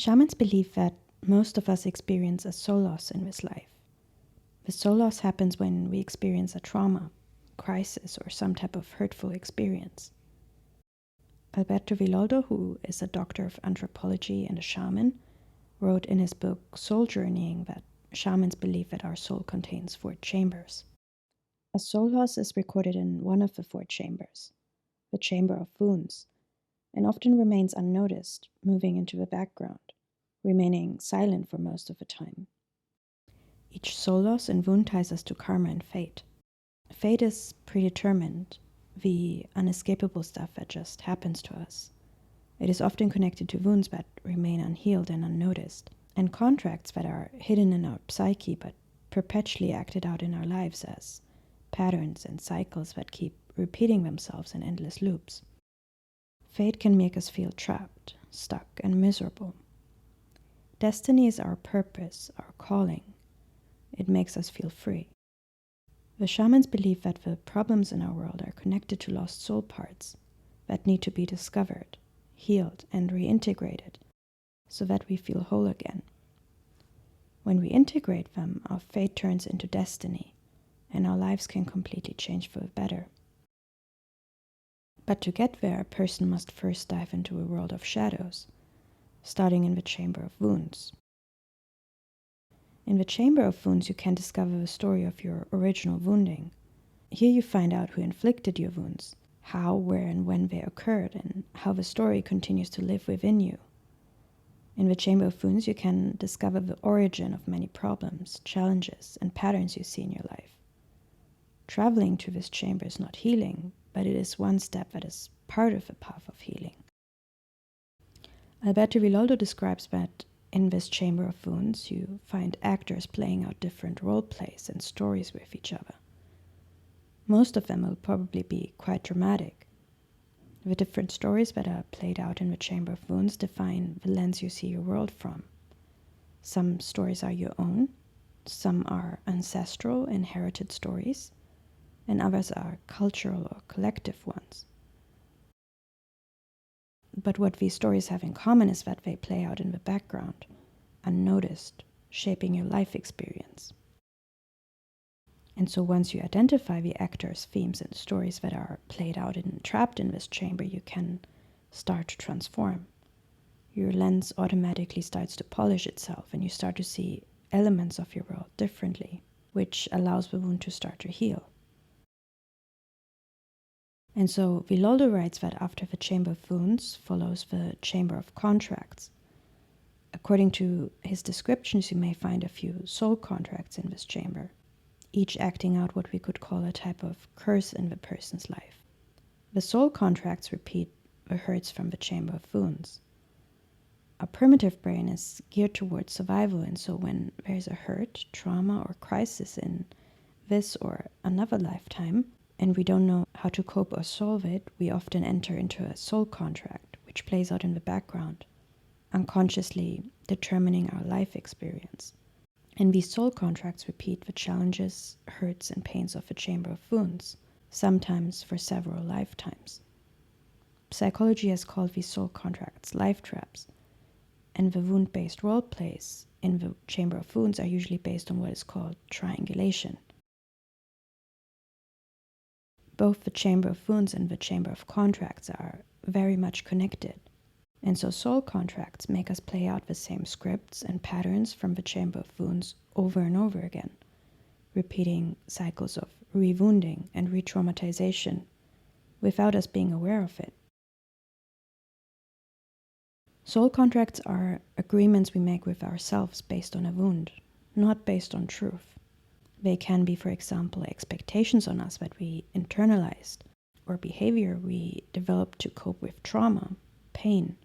Shamans believe that most of us experience a soul loss in this life. The soul loss happens when we experience a trauma, crisis, or some type of hurtful experience. Alberto Villoldo, who is a doctor of anthropology and a shaman, wrote in his book Soul Journeying that shamans believe that our soul contains 4 chambers. A soul loss is recorded in one of the 4 chambers, the chamber of wounds, and often remains unnoticed, moving into the background, remaining silent for most of the time. Each soul loss and wound ties us to karma and fate. Fate is predetermined, the unescapable stuff that just happens to us. It is often connected to wounds that remain unhealed and unnoticed, and contracts that are hidden in our psyche but perpetually acted out in our lives as patterns and cycles that keep repeating themselves in endless loops. Fate can make us feel trapped, stuck, and miserable. Destiny is our purpose, our calling. It makes us feel free. The shamans believe that the problems in our world are connected to lost soul parts that need to be discovered, healed, and reintegrated so that we feel whole again. When we integrate them, our fate turns into destiny, and our lives can completely change for the better. But to get there, a person must first dive into a world of shadows, starting in the chamber of wounds. In the chamber of wounds, you can discover the story of your original wounding. Here you find out who inflicted your wounds, how, where, and when they occurred, and how the story continues to live within you. In the chamber of wounds, you can discover the origin of many problems, challenges, and patterns you see in your life. Traveling to this chamber is not healing, but it is one step that is part of the path of healing. Alberto Villoldo describes that in this chamber of wounds, you find actors playing out different role plays and stories with each other. Most of them will probably be quite dramatic. The different stories that are played out in the chamber of wounds define the lens you see your world from. Some stories are your own, some are ancestral, inherited stories, and others are cultural or collective ones. But what these stories have in common is that they play out in the background, unnoticed, shaping your life experience. And so once you identify the actors, themes, and stories that are played out and trapped in this chamber, you can start to transform. Your lens automatically starts to polish itself, and you start to see elements of your world differently, which allows the wound to start to heal. And so Villoldo writes that after the chamber of wounds follows the chamber of contracts. According to his descriptions, you may find a few soul contracts in this chamber, each acting out what we could call a type of curse in the person's life. The soul contracts repeat the hurts from the chamber of wounds. Our primitive brain is geared towards survival, and so when there is a hurt, trauma, or crisis in this or another lifetime, and we don't know how to cope or solve it, we often enter into a soul contract, which plays out in the background, unconsciously determining our life experience. And these soul contracts repeat the challenges, hurts, and pains of the chamber of wounds, sometimes for several lifetimes. Psychology has called these soul contracts life traps, and the wound-based role plays in the chamber of wounds are usually based on what is called triangulation. Both the chamber of wounds and the chamber of contracts are very much connected. And so soul contracts make us play out the same scripts and patterns from the chamber of wounds over and over again, repeating cycles of rewounding and re-traumatization without us being aware of it. Soul contracts are agreements we make with ourselves based on a wound, not based on truth. They can be, for example, expectations on us that we internalized, or behavior we developed to cope with trauma, pain,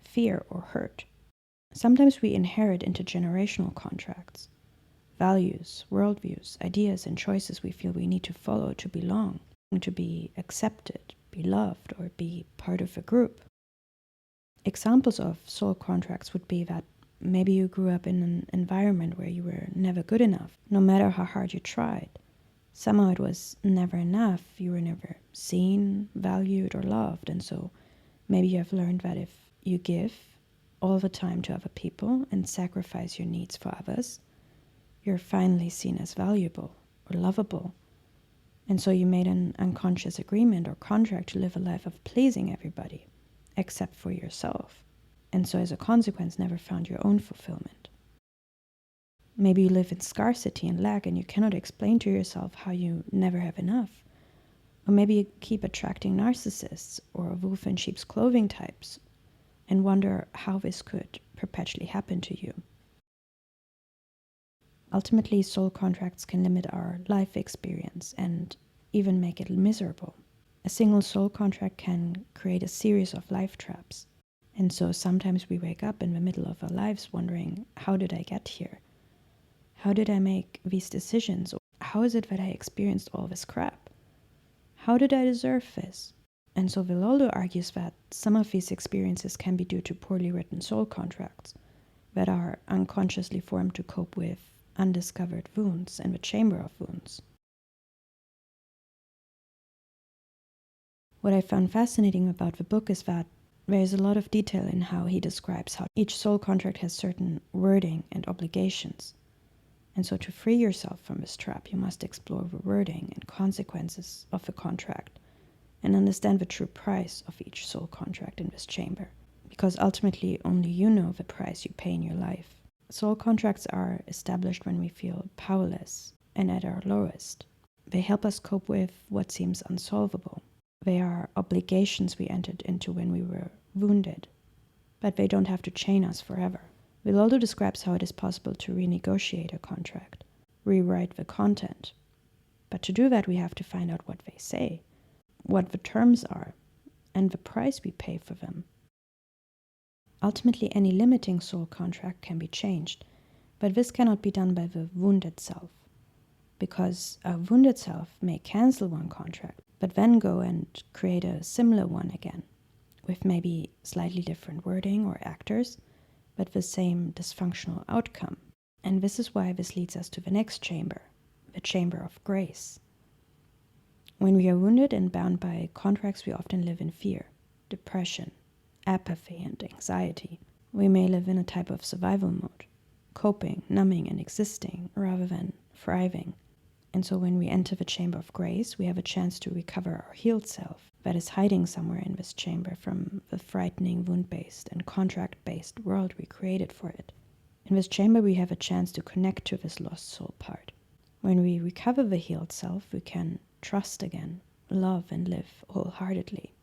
fear, or hurt. Sometimes we inherit intergenerational contracts, values, worldviews, ideas, and choices we feel we need to follow to belong, to be accepted, be loved, or be part of a group. Examples of soul contracts would be that maybe you grew up in an environment where you were never good enough, no matter how hard you tried. Somehow it was never enough. You were never seen, valued, or loved. And so maybe you have learned that if you give, all the time to other people and sacrifice your needs for others, you're finally seen as valuable or lovable. And so you made an unconscious agreement or contract to live a life of pleasing everybody, except for yourself. And so as a consequence, never found your own fulfillment. Maybe you live in scarcity and lack and you cannot explain to yourself how you never have enough. Or maybe you keep attracting narcissists or wolf in sheep's clothing types and wonder how this could perpetually happen to you. Ultimately, soul contracts can limit our life experience and even make it miserable. A single soul contract can create a series of life traps. And so sometimes we wake up in the middle of our lives wondering, how did I get here? How did I make these decisions? How is it that I experienced all this crap? How did I deserve this? And so Villoldo argues that some of these experiences can be due to poorly written soul contracts that are unconsciously formed to cope with undiscovered wounds and the chamber of wounds. What I found fascinating about the book is that there is a lot of detail in how he describes how each soul contract has certain wording and obligations. And so to free yourself from this trap, you must explore the wording and consequences of the contract and understand the true price of each soul contract in this chamber. Because ultimately, only you know the price you pay in your life. Soul contracts are established when we feel powerless and at our lowest. They help us cope with what seems unsolvable. They are obligations we entered into when we were wounded, but they don't have to chain us forever. Villoldo describes how it is possible to renegotiate a contract, rewrite the content. But to do that, we have to find out what they say, what the terms are, and the price we pay for them. Ultimately, any limiting soul contract can be changed, but this cannot be done by the wounded self, because a wounded self may cancel one contract, but then go and create a similar one again, with maybe slightly different wording or actors, but the same dysfunctional outcome. And this is why this leads us to the next chamber, the chamber of grace. When we are wounded and bound by contracts, we often live in fear, depression, apathy, and anxiety. We may live in a type of survival mode, coping, numbing, and existing rather than thriving. And so when we enter the chamber of grace, we have a chance to recover our healed self that is hiding somewhere in this chamber from the frightening wound-based and contract-based world we created for it. In this chamber, we have a chance to connect to this lost soul part. When we recover the healed self, we can trust again, love, and live wholeheartedly.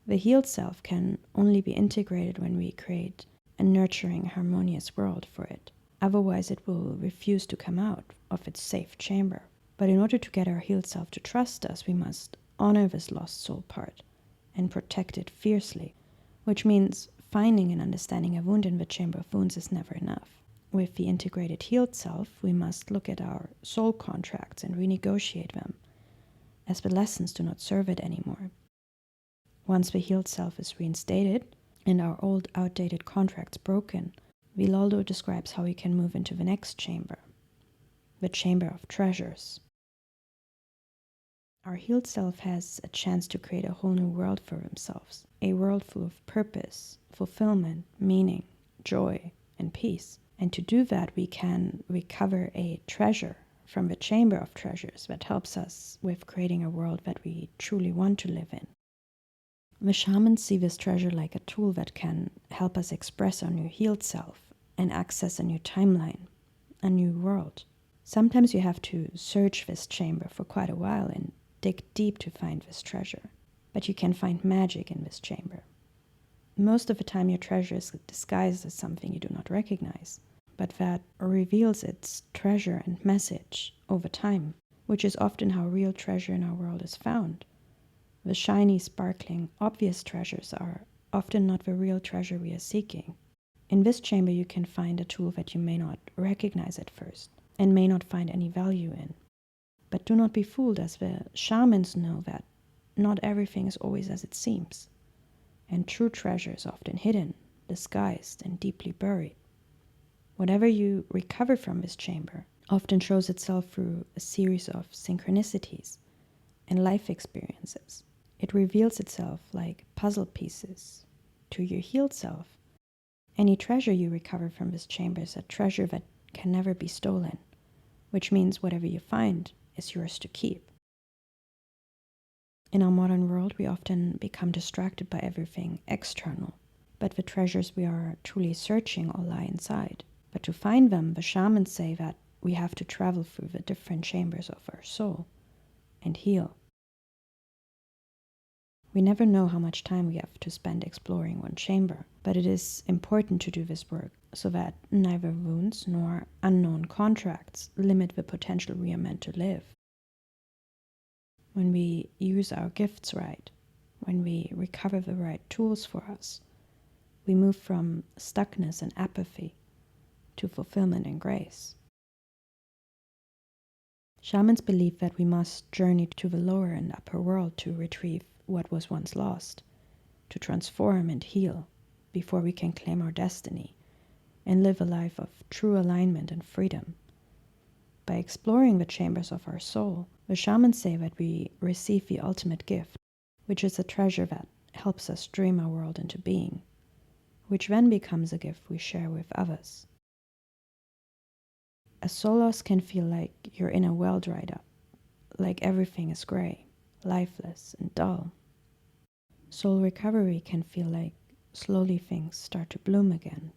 The healed self can only be integrated when we create a nurturing, harmonious world for it. Otherwise, it will refuse to come out of its safe chamber. But in order to get our healed self to trust us, we must honor this lost soul part and protect it fiercely, which means finding and understanding a wound in the chamber of wounds is never enough. With the integrated healed self, we must look at our soul contracts and renegotiate them, as the lessons do not serve it anymore. Once the healed self is reinstated and our old, outdated contracts broken, Villoldo describes how we can move into the next chamber, the chamber of treasures. Our healed self has a chance to create a whole new world for themselves, a world full of purpose, fulfillment, meaning, joy, and peace. And to do that, we can recover a treasure from the chamber of treasures that helps us with creating a world that we truly want to live in. The shamans see this treasure like a tool that can help us express our new healed self and access a new timeline, a new world. Sometimes you have to search this chamber for quite a while and dig deep to find this treasure, but you can find magic in this chamber. Most of the time your treasure is disguised as something you do not recognize, but that reveals its treasure and message over time, which is often how real treasure in our world is found. The shiny, sparkling, obvious treasures are often not the real treasure we are seeking. In this chamber you can find a tool that you may not recognize at first, and may not find any value in. But do not be fooled, as the shamans know that not everything is always as it seems, and true treasure is often hidden, disguised, and deeply buried. Whatever you recover from this chamber often shows itself through a series of synchronicities and life experiences. It reveals itself like puzzle pieces to your healed self Any treasure you recover from this chamber is a treasure that can never be stolen, which means whatever you find is yours to keep. In our modern world, we often become distracted by everything external, but the treasures we are truly searching all lie inside. But to find them, the shamans say that we have to travel through the different chambers of our soul and heal. We never know how much time we have to spend exploring one chamber, but it is important to do this work so that neither wounds nor unknown contracts limit the potential we are meant to live. When we use our gifts right, when we recover the right tools for us, we move from stuckness and apathy to fulfillment and grace. Shamans believe that we must journey to the lower and upper world to retrieve what was once lost, to transform and heal before we can claim our destiny and live a life of true alignment and freedom. By exploring the chambers of our soul, the shamans say that we receive the ultimate gift, which is a treasure that helps us dream our world into being, which then becomes a gift we share with others. A soul loss can feel like your inner well dried up, like everything is gray, lifeless, and dull. Soul recovery can feel like slowly things start to bloom again,